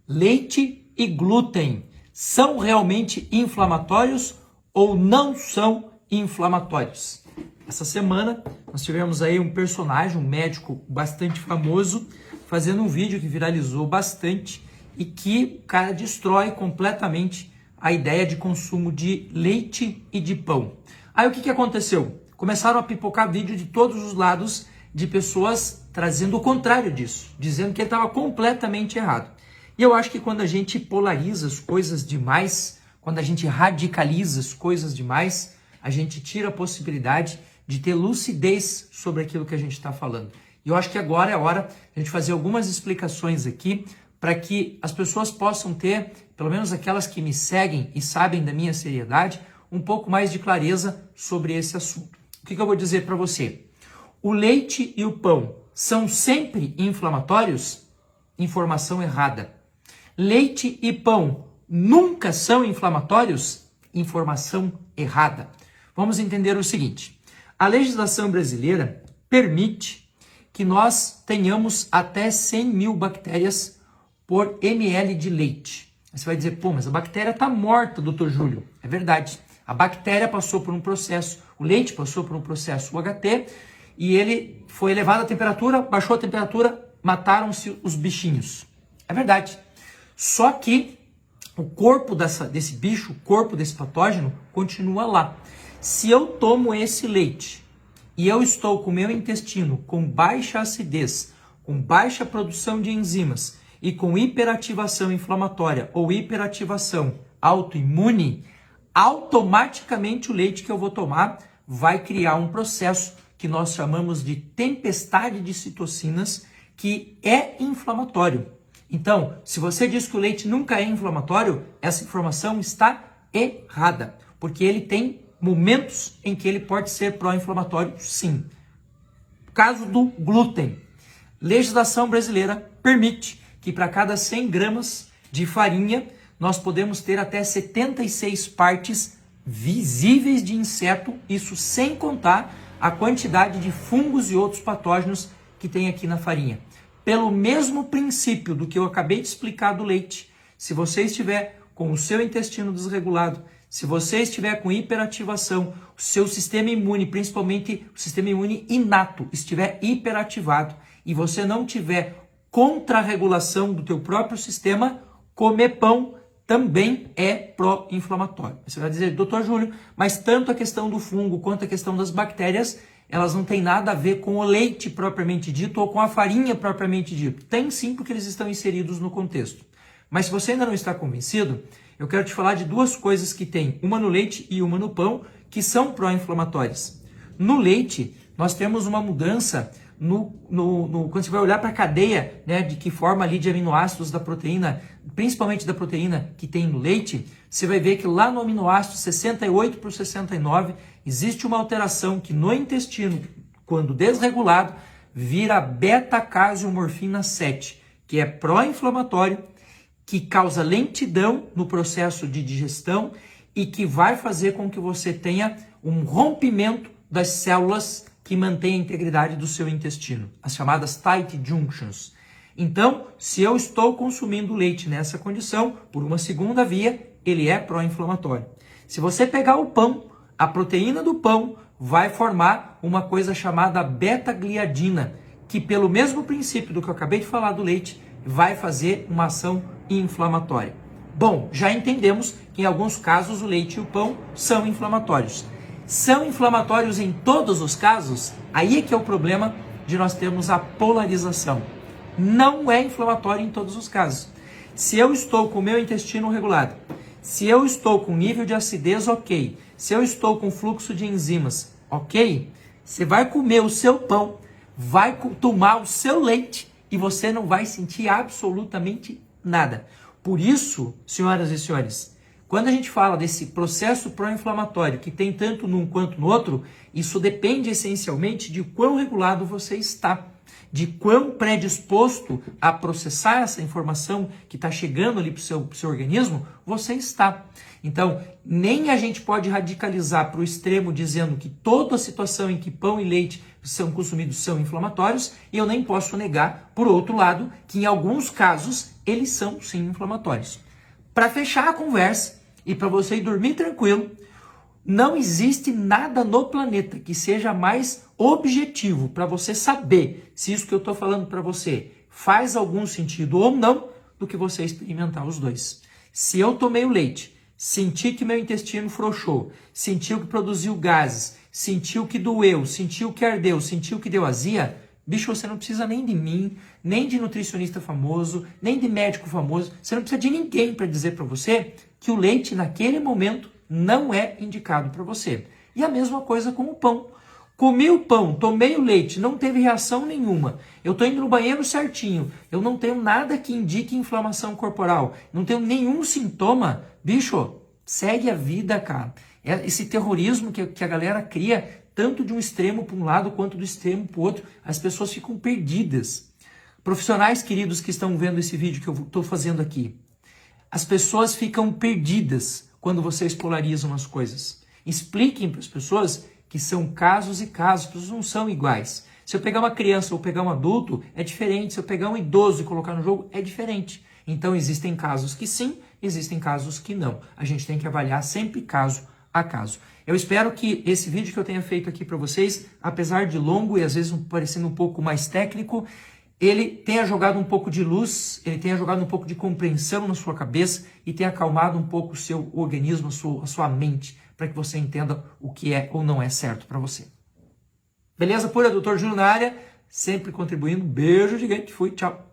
Leite e glúten são realmente inflamatórios ou não são inflamatórios? Essa semana nós tivemos aí um personagem, um médico bastante famoso, fazendo um vídeo que viralizou bastante e que o cara destrói completamente a ideia de consumo de leite e de pão. Aí o que aconteceu? Começaram a pipocar vídeo de todos os lados de pessoas trazendo o contrário disso, dizendo que ele estava completamente errado. E eu acho que quando a gente polariza as coisas demais, quando a gente radicaliza as coisas demais, a gente tira a possibilidade de ter lucidez sobre aquilo que a gente está falando. E eu acho que agora é a hora de a gente fazer algumas explicações aqui para que as pessoas possam ter, pelo menos aquelas que me seguem e sabem da minha seriedade, um pouco mais de clareza sobre esse assunto. O que eu vou dizer para você? O leite e o pão são sempre inflamatórios? Informação errada. Leite e pão nunca são inflamatórios? Informação errada. Vamos entender o seguinte. A legislação brasileira permite que nós tenhamos até 100 mil bactérias por ml de leite. Aí você vai dizer, pô, mas a bactéria está morta, doutor Júlio. É verdade. A bactéria passou por um processo, o leite passou por um processo UHT e ele foi elevado a temperatura, baixou a temperatura, mataram-se os bichinhos. É verdade. Só que o corpo desse bicho, o corpo desse patógeno, continua lá. Se eu tomo esse leite e eu estou com o meu intestino com baixa acidez, com baixa produção de enzimas e com hiperativação inflamatória ou hiperativação autoimune, automaticamente o leite que eu vou tomar vai criar um processo que nós chamamos de tempestade de citocinas, que é inflamatório. Então, se você diz que o leite nunca é inflamatório, essa informação está errada, porque ele tem momentos em que ele pode ser pró-inflamatório, sim. Caso do glúten. Legislação brasileira permite que para cada 100 gramas de farinha, nós podemos ter até 76 partes visíveis de inseto, isso sem contar a quantidade de fungos e outros patógenos que tem aqui na farinha. Pelo mesmo princípio do que eu acabei de explicar do leite, se você estiver com o seu intestino desregulado, se você estiver com hiperativação, o seu sistema imune, principalmente o sistema imune inato, estiver hiperativado e você não tiver contrarregulação do teu próprio sistema, comer pão também é pró-inflamatório. Você vai dizer, doutor Júlio, mas tanto a questão do fungo quanto a questão das bactérias, elas não têm nada a ver com o leite propriamente dito ou com a farinha propriamente dito. Tem sim, porque eles estão inseridos no contexto. Mas se você ainda não está convencido, eu quero te falar de duas coisas que tem, uma no leite e uma no pão, que são pró-inflamatórias. No leite, nós temos uma mudança quando você vai olhar para a cadeia, né, de que forma ali de aminoácidos da proteína, principalmente da proteína que tem no leite, você vai ver que lá no aminoácido 68 por 69 existe uma alteração que no intestino, quando desregulado, vira beta-caseomorfina 7, que é pró-inflamatório, que causa lentidão no processo de digestão e que vai fazer com que você tenha um rompimento das células que mantém a integridade do seu intestino, as chamadas tight junctions. Então, se eu estou consumindo leite nessa condição, por uma segunda via, ele é pró-inflamatório. Se você pegar o pão, a proteína do pão vai formar uma coisa chamada beta-gliadina, que pelo mesmo princípio do que eu acabei de falar do leite, vai fazer uma ação inflamatória. Bom, já entendemos que em alguns casos o leite e o pão são inflamatórios. São inflamatórios em todos os casos? Aí é que é o problema de nós termos a polarização. Não é inflamatório em todos os casos. Se eu estou com o meu intestino regulado, se eu estou com nível de acidez ok, se eu estou com fluxo de enzimas ok, você vai comer o seu pão, vai tomar o seu leite e você não vai sentir absolutamente nada. Por isso, senhoras e senhores, quando a gente fala desse processo pró-inflamatório que tem tanto num quanto no outro, isso depende essencialmente de quão regulado você está. de quão predisposto a processar essa informação que está chegando ali para o seu organismo, você está. Então, nem a gente pode radicalizar para o extremo dizendo que toda a situação em que pão e leite são consumidos são inflamatórios, e eu nem posso negar, por outro lado, que em alguns casos eles são sim inflamatórios. Para fechar a conversa e para você ir dormir tranquilo, não existe nada no planeta que seja mais objetivo para você saber se isso que eu estou falando para você faz algum sentido ou não, do que você experimentar os dois. Se eu tomei o leite, senti que meu intestino frouxou, sentiu que produziu gases, sentiu que doeu, sentiu que ardeu, sentiu que deu azia, bicho, você não precisa nem de mim, nem de nutricionista famoso, nem de médico famoso, você não precisa de ninguém para dizer para você que o leite naquele momento não é indicado para você. E a mesma coisa com o pão. Comi o pão, tomei o leite, não teve reação nenhuma. Eu estou indo no banheiro certinho. Eu não tenho nada que indique inflamação corporal. Não tenho nenhum sintoma. Bicho, segue a vida, cara. Esse terrorismo que a galera cria, tanto de um extremo para um lado quanto do extremo para o outro, as pessoas ficam perdidas. Profissionais queridos que estão vendo esse vídeo que eu estou fazendo aqui, as pessoas ficam perdidas quando vocês polarizam as coisas. Expliquem para as pessoas que são casos e casos, as pessoas não são iguais. Se eu pegar uma criança ou pegar um adulto, é diferente. Se eu pegar um idoso e colocar no jogo, é diferente. Então existem casos que sim, existem casos que não. A gente tem que avaliar sempre caso a caso. Eu espero que esse vídeo que eu tenha feito aqui para vocês, apesar de longo e às vezes parecendo um pouco mais técnico, ele tenha jogado um pouco de luz, ele tenha jogado um pouco de compreensão na sua cabeça e tenha acalmado um pouco o seu organismo, a sua mente, para que você entenda o que é ou não é certo para você. Beleza pura, Dr. Júlio na área, sempre contribuindo. Beijo gigante, fui, tchau.